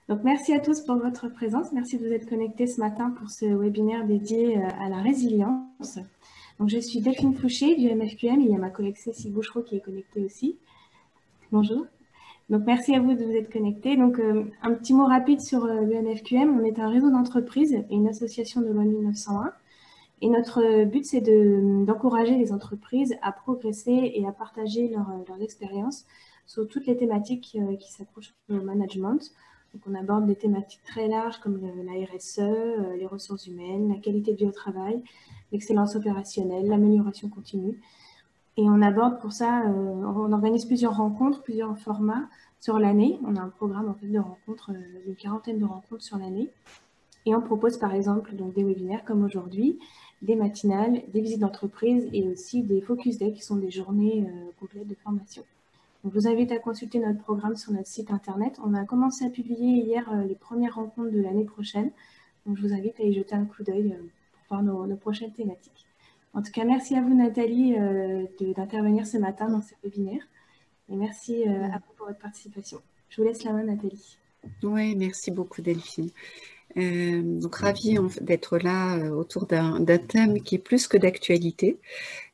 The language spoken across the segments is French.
Donc, merci à tous pour votre présence. Merci de vous être connectés ce matin pour ce webinaire dédié à la résilience. Donc, je suis Delphine Fouché du MFQM. Il y a ma collègue Cécile Bouchereau qui est connectée aussi. Bonjour. Donc, merci à vous de vous être connectés. Donc, un petit mot rapide sur le MFQM. On est un réseau d'entreprises et une association de loi 1901. Et notre but, c'est d'encourager les entreprises à progresser et à partager leurs expériences sur toutes les thématiques qui s'approchent au management. Donc, on aborde des thématiques très larges comme la RSE, les ressources humaines, la qualité de vie au travail, l'excellence opérationnelle, l'amélioration continue. Et on aborde pour ça, on organise plusieurs rencontres, plusieurs formats sur l'année. On a un programme en fait, de rencontres, une quarantaine de rencontres sur l'année. Et on propose par exemple donc, des webinaires comme aujourd'hui, des matinales, des visites d'entreprise et aussi des Focus Day qui sont des journées complètes de formation. Donc, je vous invite à consulter notre programme sur notre site internet. On a commencé à publier hier les premières rencontres de l'année prochaine. Donc, je vous invite à y jeter un coup d'œil pour voir nos prochaines thématiques. En tout cas, merci à vous Nathalie d'intervenir ce matin dans ce webinaire. Et merci à vous pour votre participation. Je vous laisse la main Nathalie. Oui, merci beaucoup Delphine. Donc ravie d'être là autour d'un thème qui est plus que d'actualité.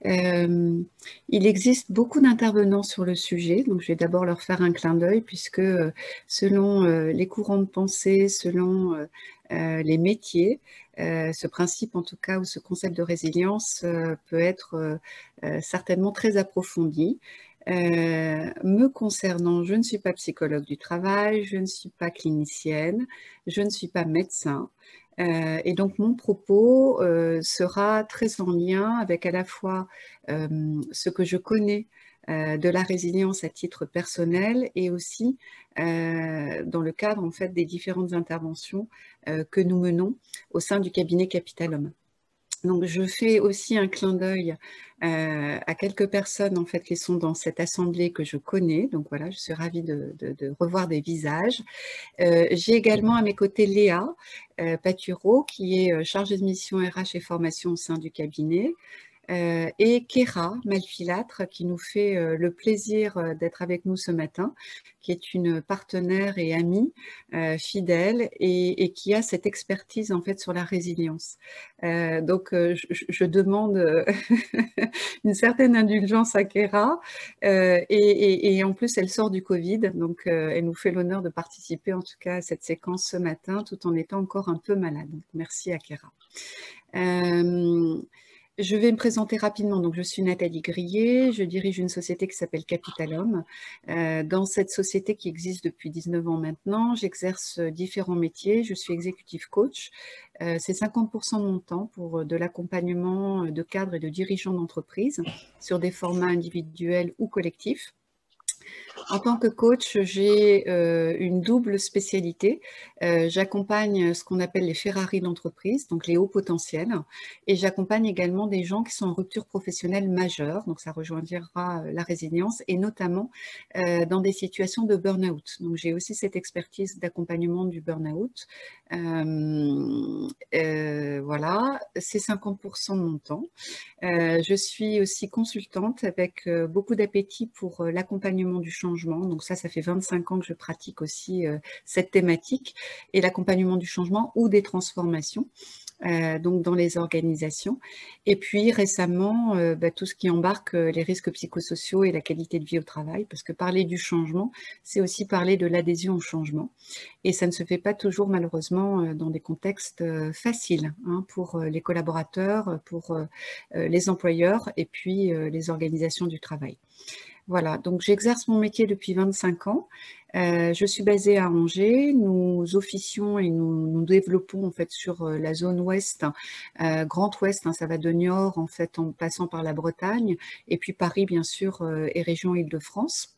Il existe beaucoup d'intervenants sur le sujet, donc je vais d'abord leur faire un clin d'œil puisque selon les courants de pensée, selon les métiers, ce principe en tout cas ou ce concept de résilience peut être certainement très approfondi. Me concernant, je ne suis pas psychologue du travail, je ne suis pas clinicienne, je ne suis pas médecin. Et donc mon propos sera très en lien avec à la fois ce que je connais de la résilience à titre personnel et aussi dans le cadre en fait des différentes interventions que nous menons au sein du cabinet Capital Homme. Donc, je fais aussi un clin d'œil à quelques personnes en fait qui sont dans cette assemblée que je connais. Donc voilà, je suis ravie de revoir des visages. J'ai également à mes côtés Léa Patureau, qui est chargée de mission RH et formation au sein du cabinet. Et Kéra Malfilâtre, qui nous fait le plaisir d'être avec nous ce matin, qui est une partenaire et amie fidèle et qui a cette expertise en fait sur la résilience. Donc, je demande une certaine indulgence à Kéra et en plus, elle sort du Covid, donc elle nous fait l'honneur de participer en tout cas à cette séquence ce matin tout en étant encore un peu malade. Donc, merci à Kéra. Je vais me présenter rapidement. Donc, je suis Nathalie Grillet, je dirige une société qui s'appelle Capital Homme. Dans cette société qui existe depuis 19 ans maintenant, j'exerce différents métiers. Je suis executive coach. C'est 50% de mon temps pour de l'accompagnement de cadres et de dirigeants d'entreprise sur des formats individuels ou collectifs. En tant que coach, j'ai une double spécialité. J'accompagne ce qu'on appelle les Ferrari d'entreprise, donc les hauts potentiels, et j'accompagne également des gens qui sont en rupture professionnelle majeure, donc ça rejoindra la résilience, et notamment dans des situations de burn-out. Donc j'ai aussi cette expertise d'accompagnement du burn-out. Voilà, c'est 50% de mon temps. Je suis aussi consultante avec beaucoup d'appétit pour l'accompagnement du changement. Donc ça fait 25 ans que je pratique aussi cette thématique et l'accompagnement du changement ou des transformations. Donc dans les organisations. Et puis récemment, tout ce qui embarque les risques psychosociaux et la qualité de vie au travail, parce que parler du changement, c'est aussi parler de l'adhésion au changement. Et ça ne se fait pas toujours malheureusement dans des contextes faciles pour les collaborateurs, pour les employeurs et puis les organisations du travail. Voilà, donc j'exerce mon métier depuis 25 ans. Je suis basée à Angers. Nous officions et nous développons en fait sur la zone ouest, Grand Ouest, ça va de Niort en fait en passant par la Bretagne et puis Paris bien sûr et région Île-de-France.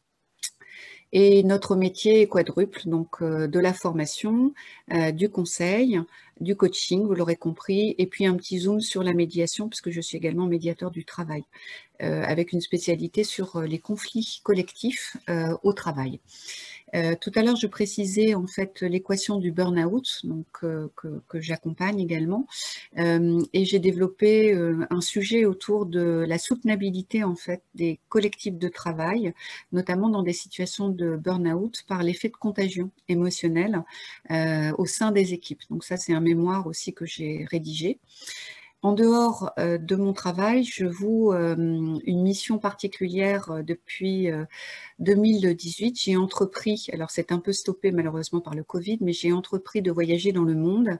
Et notre métier est quadruple, donc de la formation, du conseil, du coaching, vous l'aurez compris, et puis un petit zoom sur la médiation, puisque je suis également médiateur du travail, avec une spécialité sur les conflits collectifs au travail. Tout à l'heure, je précisais en fait l'équation du burn-out, donc que j'accompagne également, et j'ai développé un sujet autour de la soutenabilité en fait des collectifs de travail, notamment dans des situations de burn-out par l'effet de contagion émotionnelle au sein des équipes. Donc ça, c'est un mémoire aussi que j'ai rédigé. En dehors de mon travail, je voue une mission particulière depuis 2018. J'ai entrepris, alors c'est un peu stoppé malheureusement par le Covid, mais j'ai entrepris de voyager dans le monde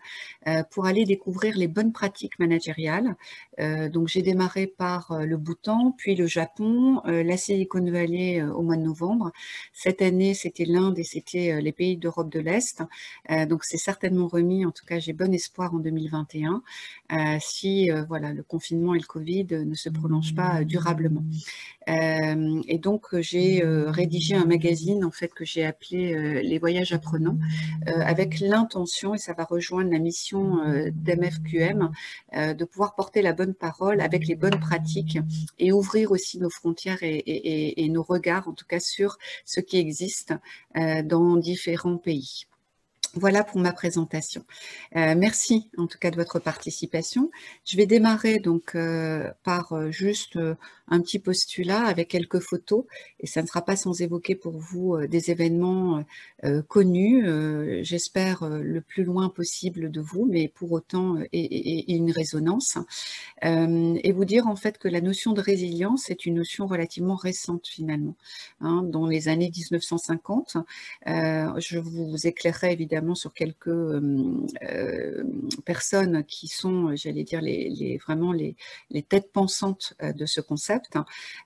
pour aller découvrir les bonnes pratiques managériales. Donc j'ai démarré par le Bhoutan, puis le Japon, la Silicon Valley au mois de novembre. Cette année, c'était l'Inde et c'était les pays d'Europe de l'Est. Donc c'est certainement remis, en tout cas j'ai bon espoir en 2021. Si voilà, le confinement et le Covid ne se prolongent pas durablement. Et donc j'ai rédigé un magazine en fait que j'ai appelé Les Voyages Apprenants, avec l'intention, et ça va rejoindre la mission d'MFQM, de pouvoir porter la bonne parole avec les bonnes pratiques et ouvrir aussi nos frontières et nos regards, en tout cas sur ce qui existe dans différents pays. Voilà pour ma présentation. Merci en tout cas de votre participation. Je vais démarrer donc par juste un petit postulat avec quelques photos, et ça ne sera pas sans évoquer pour vous des événements connus, j'espère le plus loin possible de vous, mais pour autant et une résonance. Et vous dire en fait que la notion de résilience est une notion relativement récente finalement, hein, dans les années 1950. Je vous éclairerai évidemment sur quelques personnes qui sont, j'allais dire, vraiment les têtes pensantes de ce concept.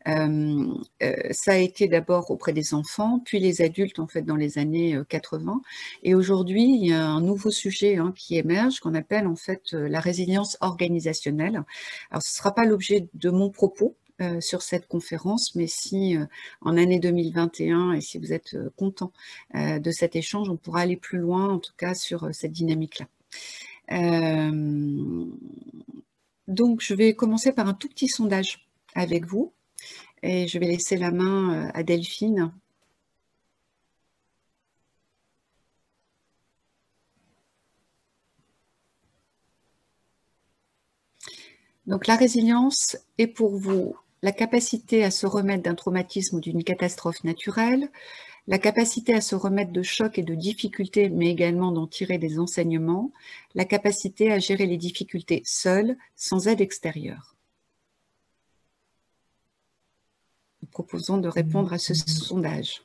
Ça a été d'abord auprès des enfants, puis les adultes en fait dans les années 80. Et aujourd'hui, il y a un nouveau sujet qui émerge, qu'on appelle en fait la résilience organisationnelle. Alors, ce ne sera pas l'objet de mon propos sur cette conférence, mais si en année 2021, et si vous êtes content de cet échange, on pourra aller plus loin, en tout cas, sur cette dynamique-là. Donc, je vais commencer par un tout petit sondage avec vous, et je vais laisser la main à Delphine. Donc, la résilience est pour vous la capacité à se remettre d'un traumatisme ou d'une catastrophe naturelle, la capacité à se remettre de chocs et de difficultés, mais également d'en tirer des enseignements, la capacité à gérer les difficultés seule, sans aide extérieure. Nous proposons de répondre à ce sondage.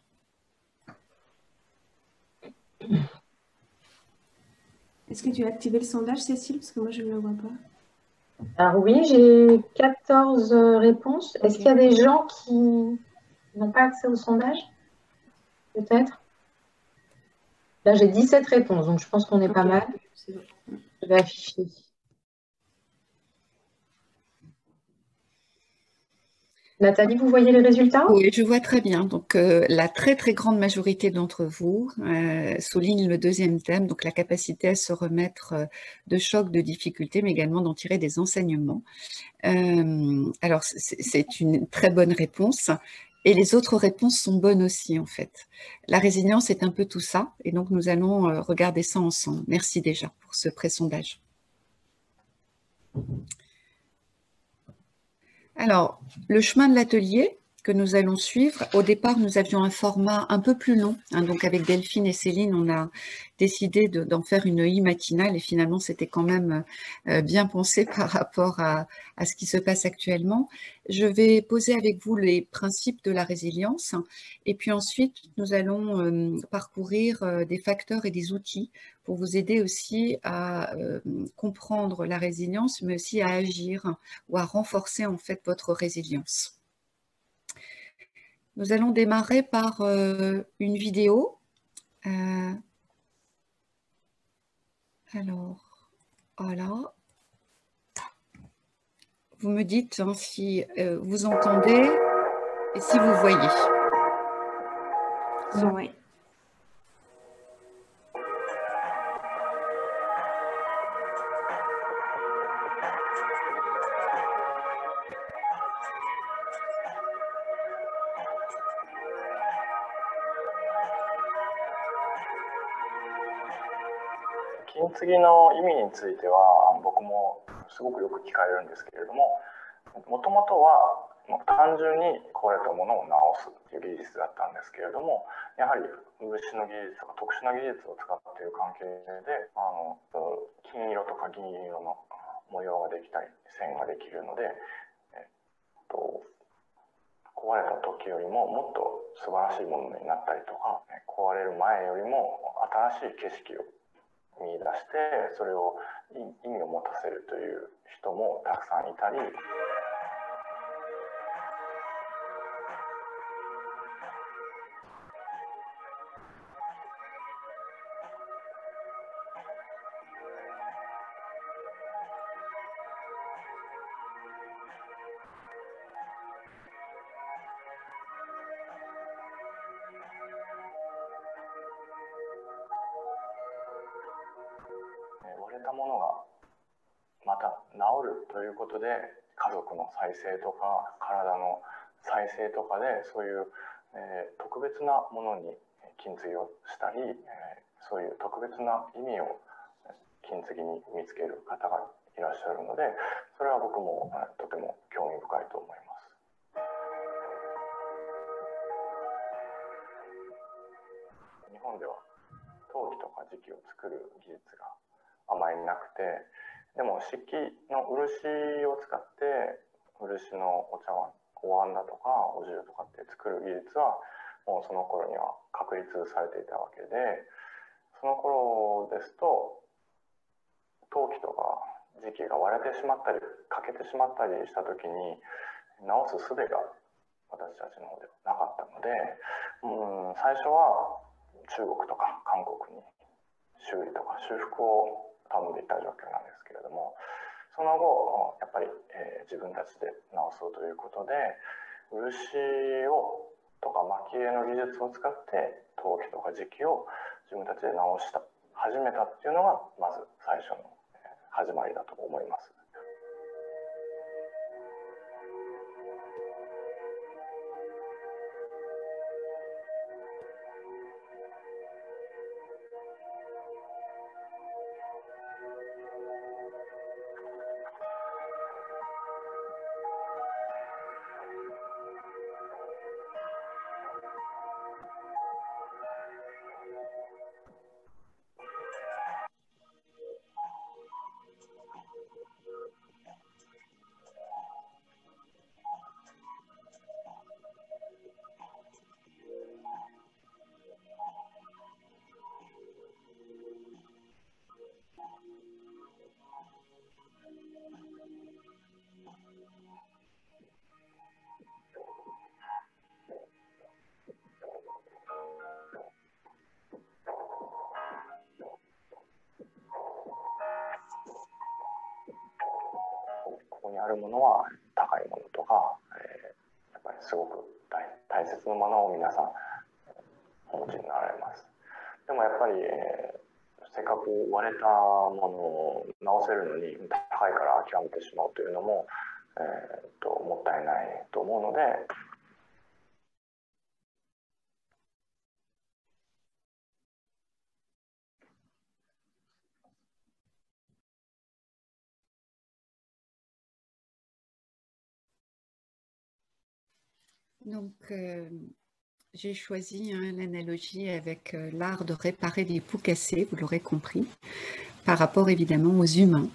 Est-ce que tu as activé le sondage, Cécile? Parce que moi, je ne le vois pas. Alors oui, j'ai 14 réponses. Est-ce qu'il y a des gens qui n'ont pas accès au sondage? Peut-être. Là, j'ai 17 réponses, donc je pense qu'on est pas mal. Je vais afficher. Nathalie, vous voyez les résultats? Oui, je vois très bien. Donc, la très, très grande majorité d'entre vous souligne le deuxième thème, donc la capacité à se remettre de chocs, de difficultés, mais également d'en tirer des enseignements. Alors, c'est une très bonne réponse. Et les autres réponses sont bonnes aussi, en fait. La résilience est un peu tout ça. Et donc, nous allons regarder ça ensemble. Merci déjà pour ce pré-sondage. Alors, le chemin de l'atelier que nous allons suivre, au départ, nous avions un format un peu plus long. Donc, avec Delphine et Céline, on a décidé d'en faire une matinale et finalement, c'était quand même bien pensé par rapport à ce qui se passe actuellement. Je vais poser avec vous les principes de la résilience et puis ensuite, nous allons parcourir des facteurs et des outils pour vous aider aussi à comprendre la résilience, mais aussi à agir ou à renforcer en fait votre résilience. Nous allons démarrer par une vidéo. Alors, voilà. Vous me dites si vous entendez et si vous voyez. Oui. 金継ぎの意味については僕もすごくよく聞かれるんですけれども、もともとは単純に壊れたものを直すという技術だったんですけれども、やはり漆の技術とか特殊な技術を使っている関係で金色とか銀色の模様ができたり線ができるので、壊れた時よりももっと素晴らしいものになったりとか、壊れる前よりも新しい景色を見出してそれを意味を持たせるという人もたくさんいたり、割れたものがまた治るということで、家族の再生とか体の再生とかでそういう、特別なものに金継ぎをしたり、そういう特別な意味を金継ぎに見つける方がいらっしゃるので、それは僕もとても興味深いと思います。日本では陶器とか磁器を作る技術があまりなくて、でも漆器の漆を使って漆のお茶碗、お椀だとかお重とかって作る技術はもうその頃には確立されていたわけで、その頃ですと陶器とか磁器が割れてしまったり欠けてしまったりした時に直す術が私たちの方ではなかったので、最初は中国とか韓国に修理とか修復を頼んでいた状況なんですけれども、その後やっぱり、自分たちで直そうということで漆をとか蒔絵の技術を使って陶器とか磁器を自分たちで直始めたっていうのがまず最初の始まりだと思います。ここにあるものは高いものとか、やっぱりすごく大切なものを皆さんお持ちになられます。でもやっぱり、せっかく割れたものを直せるのに高いから諦めてしまうというのも、もったいないと思うので。Donc, j'ai choisi l'analogie avec l'art de réparer des pots cassés, vous l'aurez compris, par rapport évidemment aux humains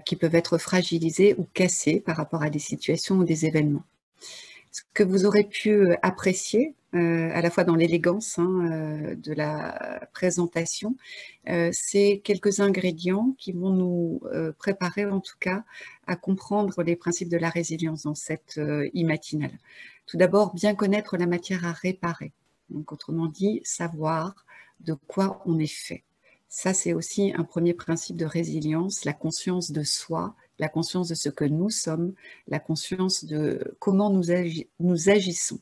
qui peuvent être fragilisés ou cassés par rapport à des situations ou des événements. Ce que vous aurez pu apprécier, à la fois dans l'élégance de la présentation, c'est quelques ingrédients qui vont nous préparer en tout cas à comprendre les principes de la résilience dans cette e-matinale. Tout d'abord, bien connaître la matière à réparer. Donc, autrement dit, savoir de quoi on est fait. Ça, c'est aussi un premier principe de résilience, la conscience de soi, la conscience de ce que nous sommes, la conscience de comment nous agissons.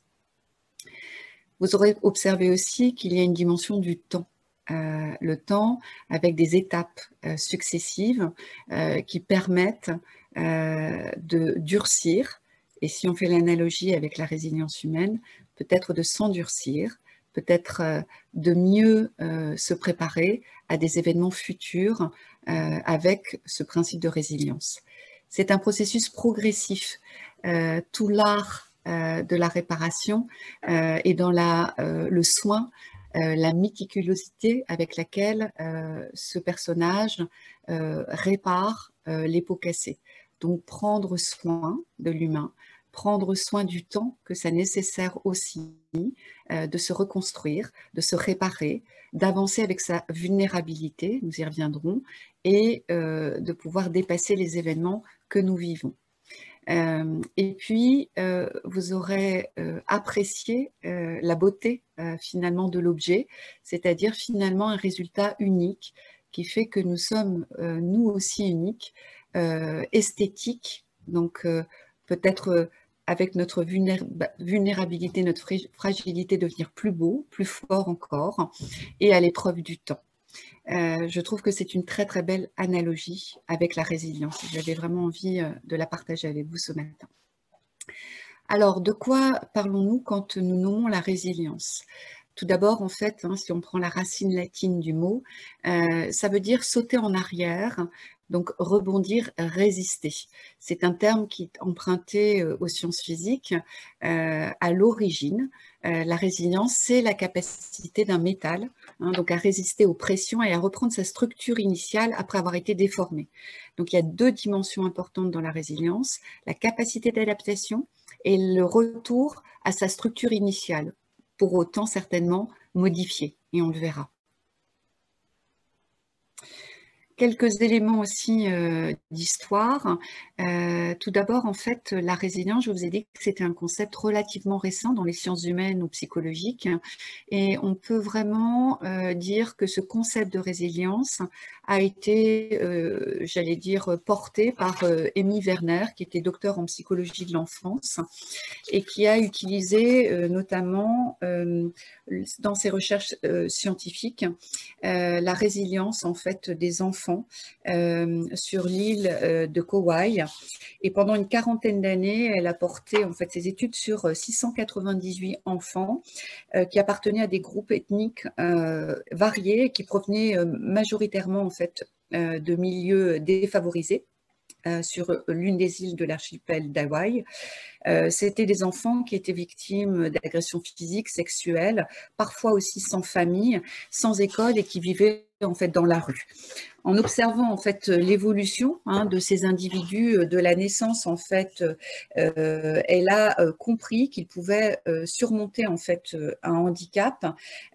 Vous aurez observé aussi qu'il y a une dimension du temps. Le temps avec des étapes successives qui permettent de durcir. Et si on fait l'analogie avec la résilience humaine, peut-être de s'endurcir peut-être de mieux se préparer à des événements futurs avec ce principe de résilience. C'est un processus progressif. Tout l'art de la réparation et dans le soin, la méticulosité avec laquelle ce personnage répare les pots cassés. Donc prendre soin de l'humain, prendre soin du temps que ça nécessaire aussi de se reconstruire, de se réparer, d'avancer avec sa vulnérabilité, nous y reviendrons, et de pouvoir dépasser les événements que nous vivons. Et puis, vous aurez apprécié la beauté finalement de l'objet, c'est-à-dire finalement un résultat unique qui fait que nous sommes nous aussi uniques, esthétiques, donc peut-être avec notre vulnérabilité, notre fragilité, devenir plus beau, plus fort encore, et à l'épreuve du temps. Je trouve que c'est une très très belle analogie avec la résilience. J'avais vraiment envie de la partager avec vous ce matin. Alors, de quoi parlons-nous quand nous nommons la résilience? Tout d'abord, en fait, si on prend la racine latine du mot, ça veut dire sauter en arrière, donc rebondir, résister. C'est un terme qui est emprunté aux sciences physiques. À l'origine, la résilience, c'est la capacité d'un métal, donc à résister aux pressions et à reprendre sa structure initiale après avoir été déformé. Donc il y a deux dimensions importantes dans la résilience, la capacité d'adaptation et le retour à sa structure initiale, pour autant certainement modifiée, et on le verra. Quelques éléments aussi d'histoire. Tout d'abord, en fait, la résilience, je vous ai dit que c'était un concept relativement récent dans les sciences humaines ou psychologiques. Et on peut vraiment dire que ce concept de résilience a été, j'allais dire, porté par Emmy Werner, qui était docteur en psychologie de l'enfance et qui a utilisé notamment dans ses recherches scientifiques la résilience en fait des enfants sur l'île de Kauai. Et pendant une quarantaine d'années, elle a porté en fait ses études sur 698 enfants qui appartenaient à des groupes ethniques variés, qui provenaient majoritairement en fait de milieux défavorisés sur l'une des îles de l'archipel d'Hawaï. C'était des enfants qui étaient victimes d'agressions physiques, sexuelles, parfois aussi sans famille, sans école et qui vivaient en fait dans la rue. En observant en fait l'évolution de ces individus de la naissance, en fait, elle a compris qu'ils pouvaient surmonter en fait un handicap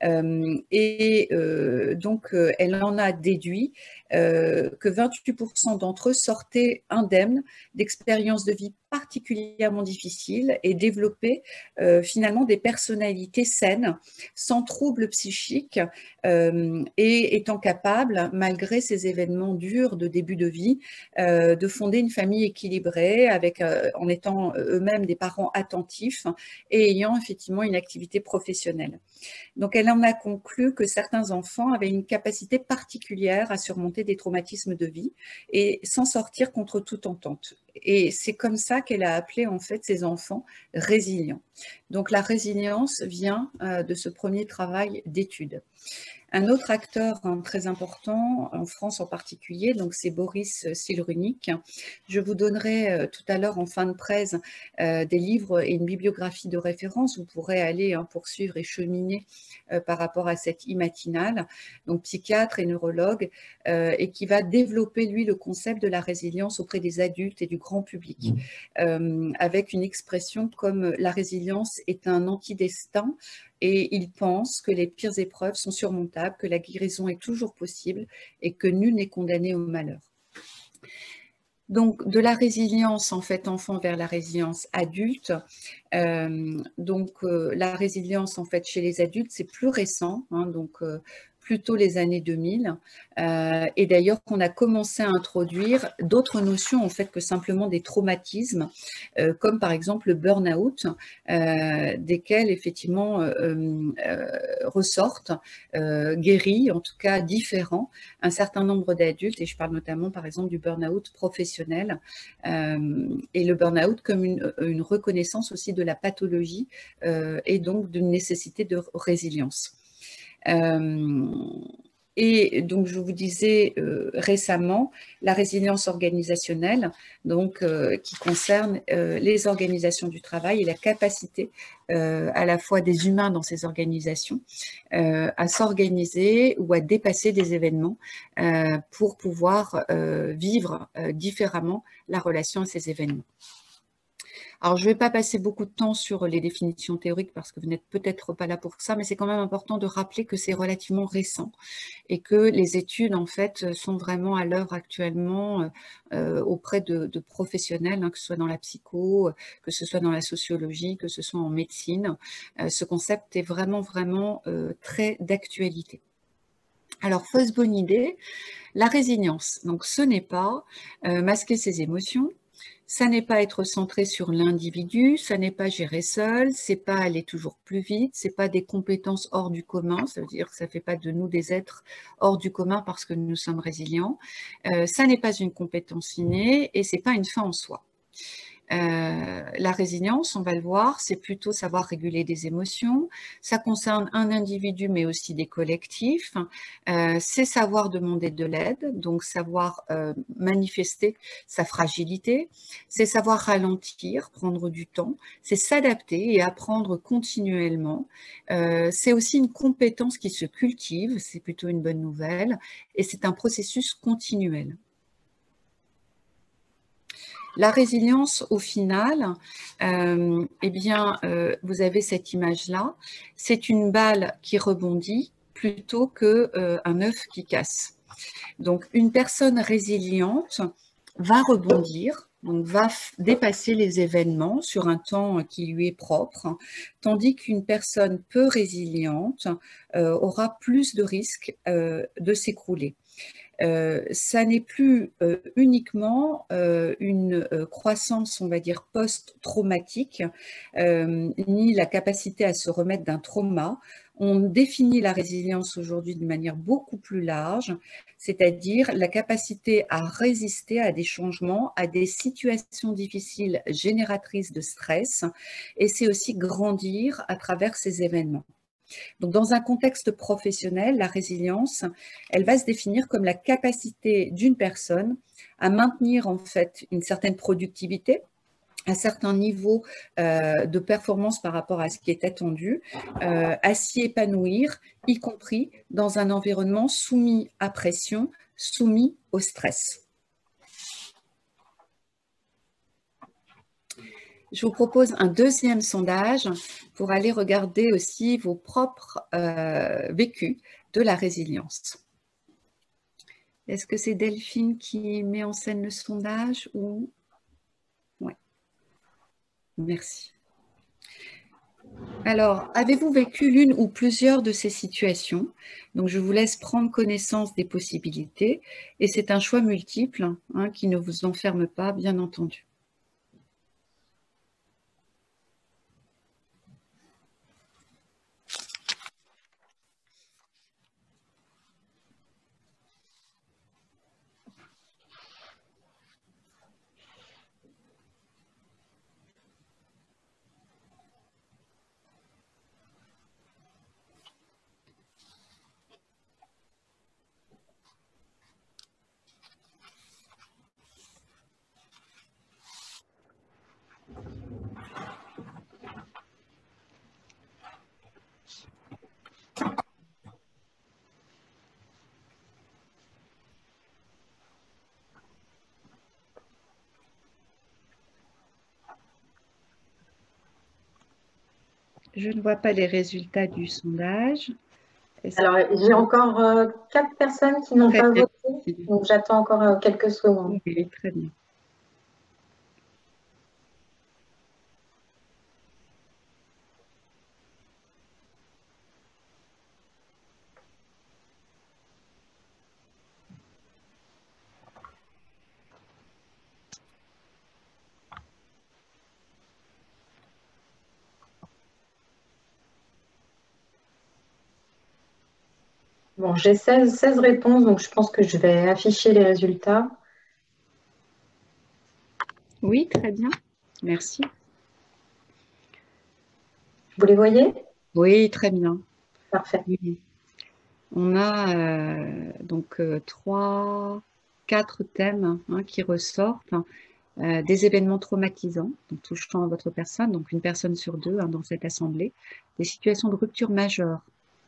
et donc elle en a déduit que 28% d'entre eux sortaient indemnes d'expériences de vie particulièrement difficiles et développaient finalement des personnalités saines, sans troubles psychiques et étant capables, malgré ces événements durs de début de vie, de fonder une famille équilibrée avec, en étant eux-mêmes des parents attentifs et ayant effectivement une activité professionnelle. Donc, elle en a conclu que certains enfants avaient une capacité particulière à surmonter des traumatismes de vie et s'en sortir contre toute entente. Et c'est comme ça qu'elle a appelé en fait ces enfants résilients. Donc, la résilience vient de ce premier travail d'étude. Un autre acteur très important, en France en particulier, donc c'est Boris Cyrulnik. Je vous donnerai tout à l'heure en fin de presse des livres et une bibliographie de référence. Vous pourrez aller poursuivre et cheminer par rapport à cette e-matinale, donc psychiatre et neurologue, et qui va développer, lui, le concept de la résilience auprès des adultes et du grand public, avec une expression comme « la résilience est un antidestin », et il pense que les pires épreuves sont surmontables, que la guérison est toujours possible et que nul n'est condamné au malheur. Donc, de la résilience, en fait, enfant vers la résilience adulte. La résilience, en fait, chez les adultes, c'est plus récent, donc plutôt les années 2000, et d'ailleurs qu'on a commencé à introduire d'autres notions en fait que simplement des traumatismes, comme par exemple le burn-out, desquels effectivement ressortent, guéris, en tout cas différents, un certain nombre d'adultes, et je parle notamment par exemple du burn-out professionnel, et le burn-out comme une reconnaissance aussi de la pathologie et donc d'une nécessité de résilience. Et donc, je vous disais récemment, la résilience organisationnelle, donc, qui concerne les organisations du travail et la capacité à la fois des humains dans ces organisations à s'organiser ou à dépasser des événements pour pouvoir vivre différemment la relation à ces événements. Alors, je ne vais pas passer beaucoup de temps sur les définitions théoriques parce que vous n'êtes peut-être pas là pour ça, mais c'est quand même important de rappeler que c'est relativement récent et que les études, en fait, sont vraiment à l'œuvre actuellement auprès de professionnels, hein, que ce soit dans la psycho, que ce soit dans la sociologie, que ce soit en médecine. Ce concept est vraiment, vraiment très d'actualité. Alors, fausse bonne idée, la résilience. Donc, ce n'est pas masquer ses émotions. Ça n'est pas être centré sur l'individu, ça n'est pas gérer seul, c'est pas aller toujours plus vite, c'est pas des compétences hors du commun, ça veut dire que ça fait pas de nous des êtres hors du commun parce que nous sommes résilients. Ça n'est pas une compétence innée et c'est pas une fin en soi. La résilience, on va le voir, c'est plutôt savoir réguler des émotions. Ça concerne un individu, mais aussi des collectifs. C'est savoir demander de l'aide, donc savoir manifester sa fragilité. C'est savoir ralentir, prendre du temps. C'est s'adapter et apprendre continuellement. C'est aussi une compétence qui se cultive, c'est plutôt une bonne nouvelle, et c'est un processus continuel. La résilience, au final, eh bien, vous avez cette image-là, c'est une balle qui rebondit plutôt qu'un œuf qui casse. Donc, une personne résiliente va rebondir, donc va dépasser les événements sur un temps qui lui est propre, tandis qu'une personne peu résiliente aura plus de risques de s'écrouler. Ça n'est plus uniquement une croissance, on va dire, post-traumatique, ni la capacité à se remettre d'un trauma. On définit la résilience aujourd'hui de manière beaucoup plus large, c'est-à-dire la capacité à résister à des changements, à des situations difficiles génératrices de stress, et c'est aussi grandir à travers ces événements. Donc, dans un contexte professionnel, la résilience, elle va se définir comme la capacité d'une personne à maintenir en fait une certaine productivité, un certain niveau de performance par rapport à ce qui est attendu, à s'y épanouir, y compris dans un environnement soumis à pression, soumis au stress. Je vous propose un deuxième sondage pour aller regarder aussi vos propres vécus de la résilience. Est-ce que c'est Delphine qui met en scène le sondage ou... Oui. Merci. Alors, avez-vous vécu l'une ou plusieurs de ces situations? Donc, je vous laisse prendre connaissance des possibilités et c'est un choix multiple hein, qui ne vous enferme pas, bien entendu. Je ne vois pas les résultats du sondage. Alors, j'ai encore 4 personnes qui n'ont pas voté, donc j'attends encore quelques secondes. Oui, très bien. Bon, j'ai 16 réponses, donc je pense que je vais afficher les résultats. Oui, très bien. Merci. Vous les voyez? Oui, très bien. Parfait. Oui. On a donc 4 thèmes qui ressortent. Des événements traumatisants, donc touchant à votre personne, donc une personne sur 2 dans cette assemblée, des situations de rupture majeure,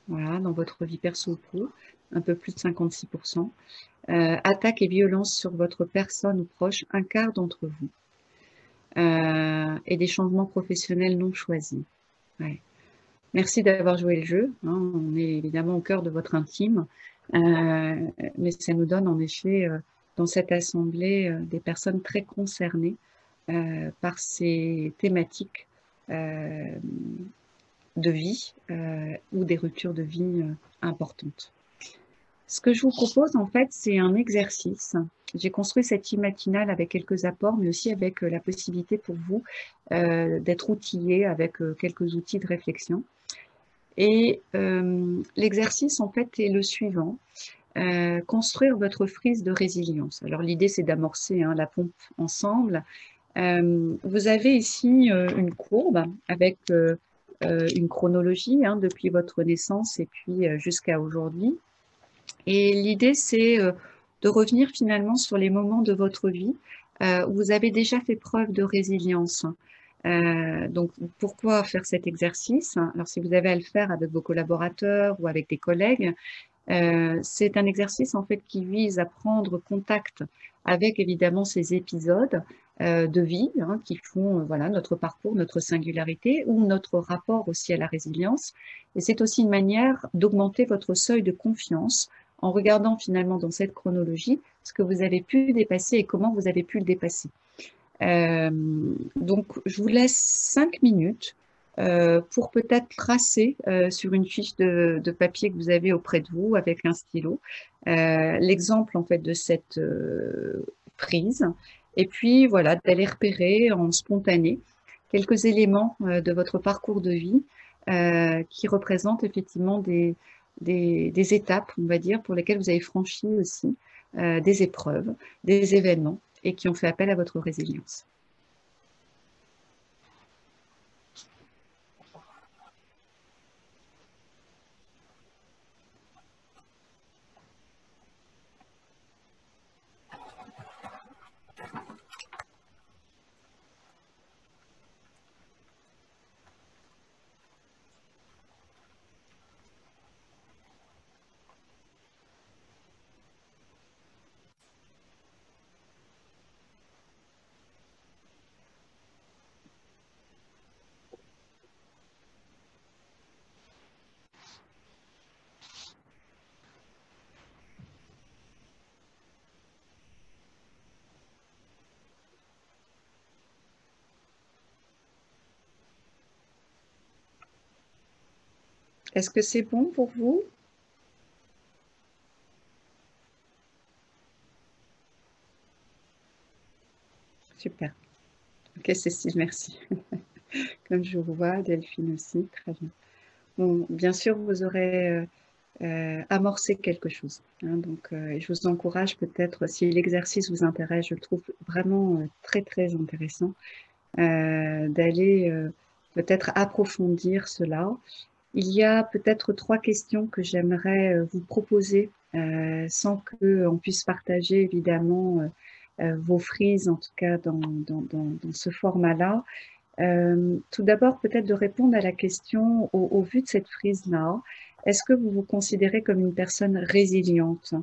voilà, dans votre vie perso ou pro, un peu plus de 56%, attaques et violences sur votre personne ou proche, un quart d'entre vous, et des changements professionnels non choisis. Ouais. Merci d'avoir joué le jeu, on est évidemment au cœur de votre intime, mais ça nous donne en effet dans cette assemblée des personnes très concernées par ces thématiques de vie ou des ruptures de vie importantes. Ce que je vous propose, en fait, c'est un exercice. J'ai construit cette team matinale avec quelques apports, mais aussi avec la possibilité pour vous d'être outillés avec quelques outils de réflexion. Et l'exercice, en fait, est le suivant. Construire votre frise de résilience. Alors, l'idée, c'est d'amorcer la pompe ensemble. Vous avez ici une courbe avec une chronologie depuis votre naissance et puis jusqu'à aujourd'hui. Et l'idée, c'est de revenir finalement sur les moments de votre vie où vous avez déjà fait preuve de résilience. Donc, pourquoi faire cet exercice? Alors, si vous avez à le faire avec vos collaborateurs ou avec des collègues, c'est un exercice en fait qui vise à prendre contact avec évidemment ces épisodes de vie qui font voilà notre parcours, notre singularité ou notre rapport aussi à la résilience. Et c'est aussi une manière d'augmenter votre seuil de confiance en regardant finalement dans cette chronologie ce que vous avez pu dépasser et comment vous avez pu le dépasser. Donc, je vous laisse 5 minutes pour peut-être tracer sur une fiche de papier que vous avez auprès de vous avec un stylo l'exemple en fait de cette prise et puis voilà d'aller repérer en spontané quelques éléments de votre parcours de vie qui représentent effectivement des étapes, on va dire, pour lesquelles vous avez franchi aussi des épreuves, des événements et qui ont fait appel à votre résilience. Est-ce que c'est bon pour vous? Super. Ok, Cécile, merci. Comme je vous vois, Delphine aussi, très bien. Bon, bien sûr, vous aurez amorcé quelque chose. Donc, je vous encourage peut-être, si l'exercice vous intéresse, je le trouve vraiment très, très intéressant, d'aller peut-être approfondir cela. Il y a peut-être 3 questions que j'aimerais vous proposer sans qu'on puisse partager évidemment vos frises, en tout cas dans ce format-là. Tout d'abord, peut-être de répondre à la question, au vu de cette frise-là, est-ce que vous vous considérez comme une personne résiliente?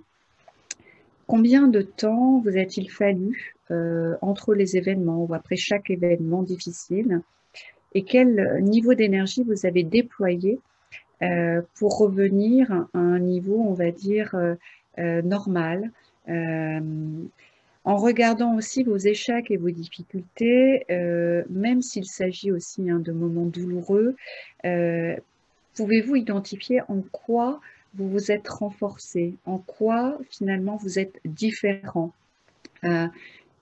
Combien de temps vous a-t-il fallu entre les événements ou après chaque événement difficile? Et quel niveau d'énergie vous avez déployé pour revenir à un niveau, on va dire, normal, en regardant aussi vos échecs et vos difficultés, même s'il s'agit aussi de moments douloureux, pouvez-vous identifier en quoi vous vous êtes renforcé, en quoi finalement vous êtes différent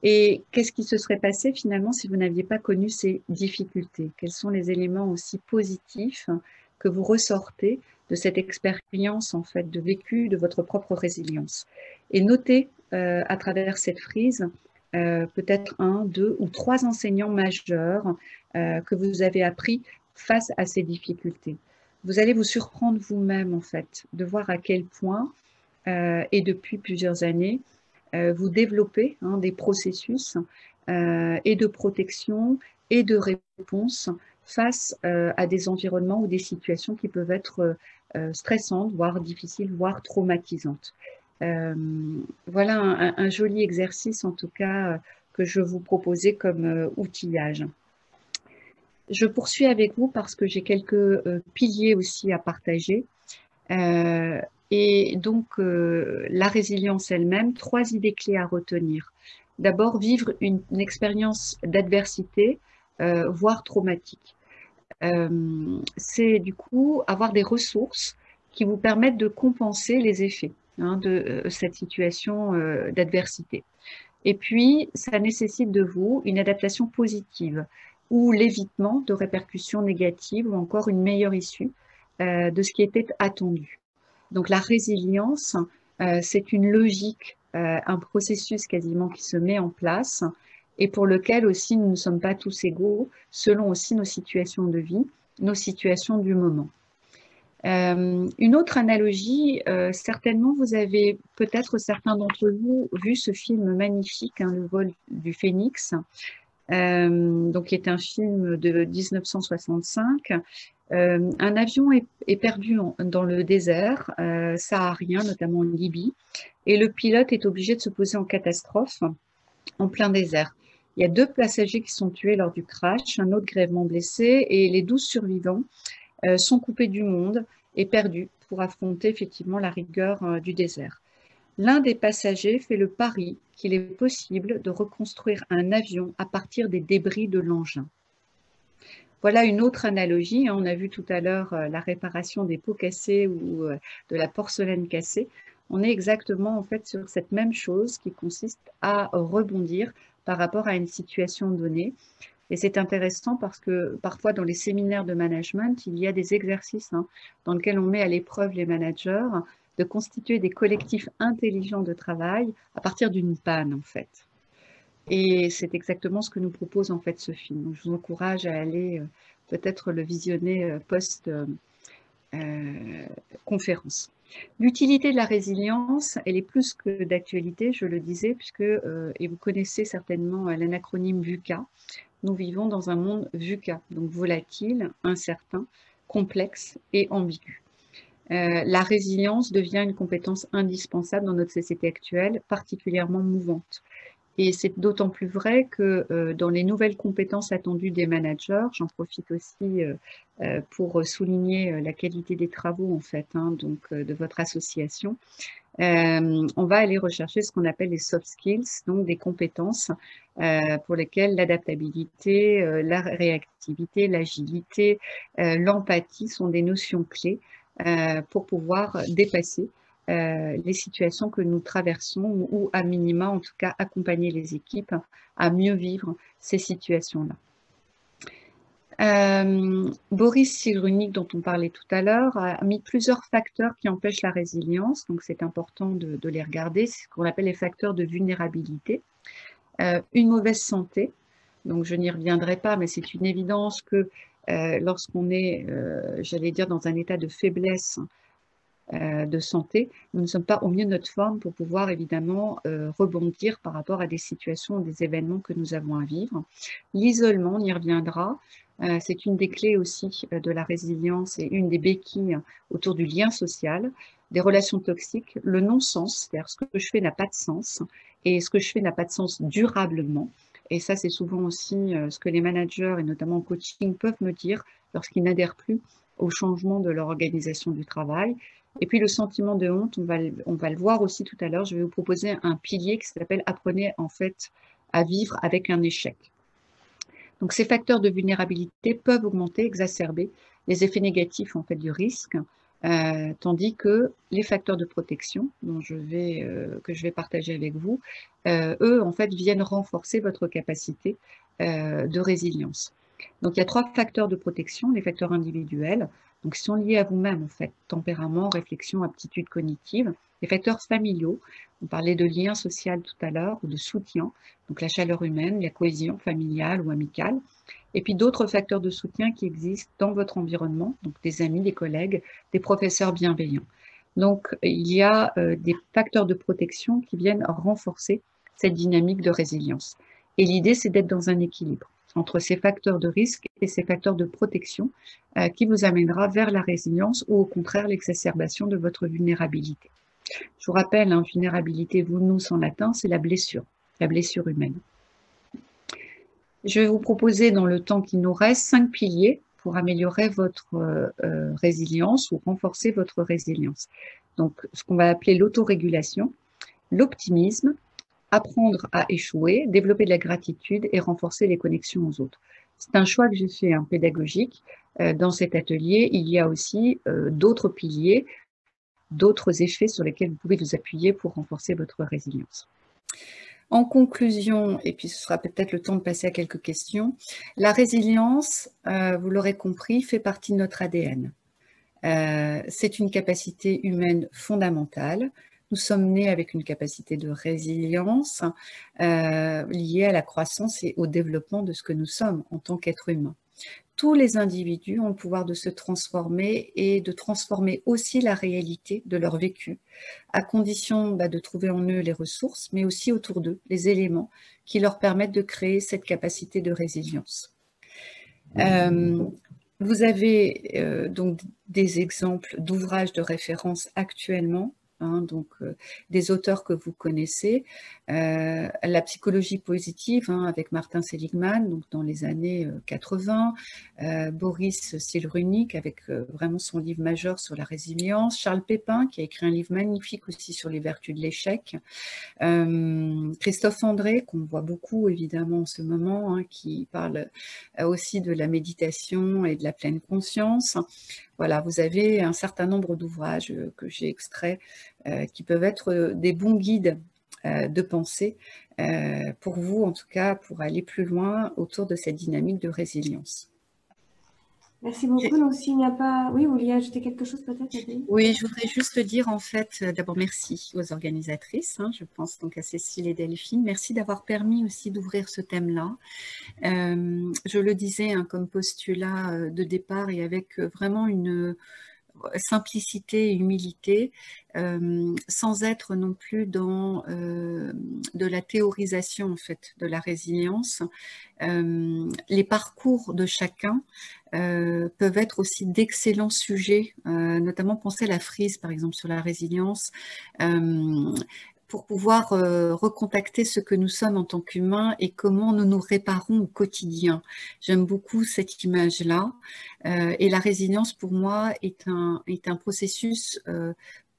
et qu'est-ce qui se serait passé finalement si vous n'aviez pas connu ces difficultés? Quels sont les éléments aussi positifs que vous ressortez de cette expérience en fait de vécu de votre propre résilience. Et notez à travers cette frise peut-être 1, 2 ou 3 enseignants majeurs que vous avez appris face à ces difficultés. Vous allez vous surprendre vous-même en fait, de voir à quel point, et depuis plusieurs années, vous développez des processus et de protection et de réponse face à des environnements ou des situations qui peuvent être stressantes, voire difficiles, voire traumatisantes. Voilà un joli exercice en tout cas que je vous proposais comme outillage. Je poursuis avec vous parce que j'ai quelques piliers aussi à partager. Et donc, la résilience elle-même, 3 idées clés à retenir. D'abord, vivre une expérience d'adversité, voire traumatique. C'est du coup avoir des ressources qui vous permettent de compenser les effets de cette situation d'adversité. Et puis, ça nécessite de vous une adaptation positive ou l'évitement de répercussions négatives ou encore une meilleure issue de ce qui était attendu. Donc la résilience, c'est une logique, un processus quasiment qui se met en place et pour lequel aussi nous ne sommes pas tous égaux selon aussi nos situations de vie, nos situations du moment. Une autre analogie, certainement vous avez peut-être certains d'entre vous vu ce film magnifique, Le vol du phénix, donc qui est un film de 1965. Un avion est perdu dans le désert saharien, notamment en Libye, et le pilote est obligé de se poser en catastrophe en plein désert. Il y a 2 passagers qui sont tués lors du crash, un autre grièvement blessé, et les 12 survivants sont coupés du monde et perdus pour affronter effectivement la rigueur du désert. L'un des passagers fait le pari qu'il est possible de reconstruire un avion à partir des débris de l'engin. Voilà une autre analogie. On a vu tout à l'heure la réparation des pots cassés ou de la porcelaine cassée. On est exactement en fait sur cette même chose qui consiste à rebondir par rapport à une situation donnée. Et c'est intéressant parce que parfois dans les séminaires de management, il y a des exercices dans lesquels on met à l'épreuve les managers de constituer des collectifs intelligents de travail à partir d'une panne en fait. Et c'est exactement ce que nous propose en fait ce film. Donc, je vous encourage à aller peut-être le visionner post-conférence. L'utilité de la résilience, elle est plus que d'actualité, je le disais, puisque, et vous connaissez certainement l'acronyme VUCA, nous vivons dans un monde VUCA, donc volatile, incertain, complexe et ambigu. La résilience devient une compétence indispensable dans notre société actuelle, particulièrement mouvante. Et c'est d'autant plus vrai que dans les nouvelles compétences attendues des managers, j'en profite aussi pour souligner la qualité des travaux en fait, de votre association, on va aller rechercher ce qu'on appelle les soft skills, donc des compétences pour lesquelles l'adaptabilité, la réactivité, l'agilité, l'empathie sont des notions clés pour pouvoir dépasser les situations que nous traversons ou à minima, en tout cas, accompagner les équipes à mieux vivre ces situations-là. Boris Cyrulnik, dont on parlait tout à l'heure, a mis plusieurs facteurs qui empêchent la résilience, donc c'est important de les regarder, c'est ce qu'on appelle les facteurs de vulnérabilité. Une mauvaise santé, donc je n'y reviendrai pas, mais c'est une évidence que lorsqu'on est, j'allais dire, dans un état de faiblesse de santé, nous ne sommes pas au mieux de notre forme pour pouvoir évidemment rebondir par rapport à des situations, des événements que nous avons à vivre. L'isolement, on y reviendra, c'est une des clés aussi de la résilience et une des béquilles autour du lien social, des relations toxiques, le non-sens, c'est-à-dire ce que je fais n'a pas de sens et ce que je fais n'a pas de sens durablement. Et ça, c'est souvent aussi ce que les managers et notamment en coaching peuvent me dire lorsqu'ils n'adhèrent plus au changement de leur organisation du travail. Et puis le sentiment de honte, on va le voir aussi tout à l'heure, je vais vous proposer un pilier qui s'appelle « Apprenez en fait à vivre avec un échec ». Donc ces facteurs de vulnérabilité peuvent augmenter, exacerber les effets négatifs en fait du risque, tandis que les facteurs de protection dont que je vais partager avec vous, eux en fait viennent renforcer votre capacité de résilience. Donc il y a 3 facteurs de protection, les facteurs individuels, donc qui sont liés à vous-même en fait, tempérament, réflexion, aptitude cognitive, les facteurs familiaux, on parlait de lien social tout à l'heure, ou de soutien, donc la chaleur humaine, la cohésion familiale ou amicale, et puis d'autres facteurs de soutien qui existent dans votre environnement, donc des amis, des collègues, des professeurs bienveillants. Donc, il y a des facteurs de protection qui viennent renforcer cette dynamique de résilience. Et l'idée, c'est d'être dans un équilibre entre ces facteurs de risque et ces facteurs de protection qui vous amènera vers la résilience ou au contraire l'exacerbation de votre vulnérabilité. Je vous rappelle, hein, vulnérabilité, vulnus en latin, c'est la blessure humaine. Je vais vous proposer dans le temps qui nous reste 5 piliers pour améliorer votre résilience ou renforcer votre résilience. Donc, ce qu'on va appeler l'autorégulation, l'optimisme, apprendre à échouer, développer de la gratitude et renforcer les connexions aux autres. C'est un choix que j'ai fait, hein, pédagogique. Dans cet atelier, il y a aussi d'autres piliers, d'autres effets sur lesquels vous pouvez vous appuyer pour renforcer votre résilience. En conclusion, et puis ce sera peut-être le temps de passer à quelques questions, la résilience, vous l'aurez compris, fait partie de notre ADN. C'est une capacité humaine fondamentale. Nous sommes nés avec une capacité de résilience liée à la croissance et au développement de ce que nous sommes en tant qu'êtres humains. Tous les individus ont le pouvoir de se transformer et de transformer aussi la réalité de leur vécu, à condition de trouver en eux les ressources, mais aussi autour d'eux les éléments qui leur permettent de créer cette capacité de résilience. Vous avez donc des exemples d'ouvrages de référence actuellement, hein, donc des auteurs que vous connaissez, la psychologie positive, hein, avec Martin Seligman, donc dans les années 80, Boris Cyrulnik avec vraiment son livre majeur sur la résilience, Charles Pépin qui a écrit un livre magnifique aussi sur les vertus de l'échec, Christophe André qu'on voit beaucoup évidemment en ce moment, hein, qui parle aussi de la méditation et de la pleine conscience. Voilà, vous avez un certain nombre d'ouvrages que j'ai extraits qui peuvent être des bons guides de pensée pour vous, en tout cas, pour aller plus loin autour de cette dynamique de résilience. Merci beaucoup. Donc, s'il n'y a pas... Oui, vous vouliez ajouter quelque chose peut-être, Nathalie ? Oui, je voudrais juste dire en fait, d'abord merci aux organisatrices, hein, je pense donc à Cécile et Delphine. Merci d'avoir permis aussi d'ouvrir ce thème-là. Je le disais, hein, comme postulat de départ et avec vraiment une simplicité et humilité, sans être non plus dans de la théorisation en fait de la résilience. Les parcours de chacun peuvent être aussi d'excellents sujets, notamment penser à la frise par exemple sur la résilience, pour pouvoir recontacter ce que nous sommes en tant qu'humains et comment nous nous réparons au quotidien. J'aime beaucoup cette image-là. Et la résilience, pour moi, est un processus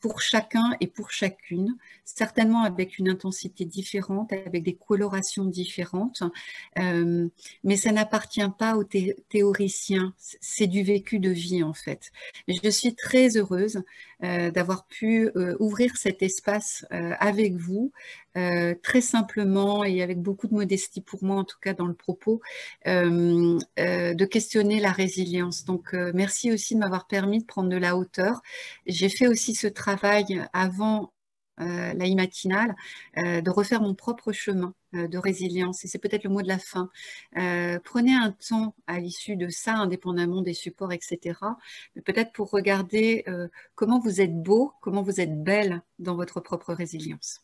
pour chacun et pour chacune, certainement avec une intensité différente, avec des colorations différentes, mais ça n'appartient pas aux théoriciens, c'est du vécu de vie en fait. Je suis très heureuse d'avoir pu ouvrir cet espace avec vous, très simplement et avec beaucoup de modestie pour moi, en tout cas dans le propos, de questionner la résilience. Donc, merci aussi de m'avoir permis de prendre de la hauteur. J'ai fait aussi ce travail avant la matinale, de refaire mon propre chemin de résilience. Et c'est peut-être le mot de la fin. Prenez un temps à l'issue de ça, indépendamment des supports, etc. Mais peut-être pour regarder comment vous êtes beau, comment vous êtes belle dans votre propre résilience.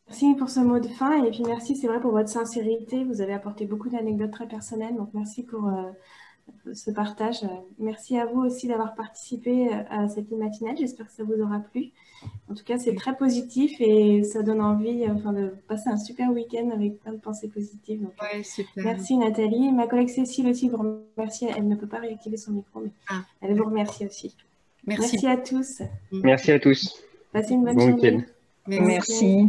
Merci pour ce mot de fin et puis merci, c'est vrai, pour votre sincérité. Vous avez apporté beaucoup d'anecdotes très personnelles, donc merci pour ce partage. Merci à vous aussi d'avoir participé à cette matinale. J'espère que ça vous aura plu. En tout cas, c'est très positif et ça donne envie de passer un super week-end avec plein de pensées positives. Donc, ouais, super. Merci Nathalie. Ma collègue Cécile aussi vous remercie. Elle ne peut pas réactiver son micro, mais elle vous remercie aussi. Merci à tous. Merci à tous. Passez une bonne journée. Merci.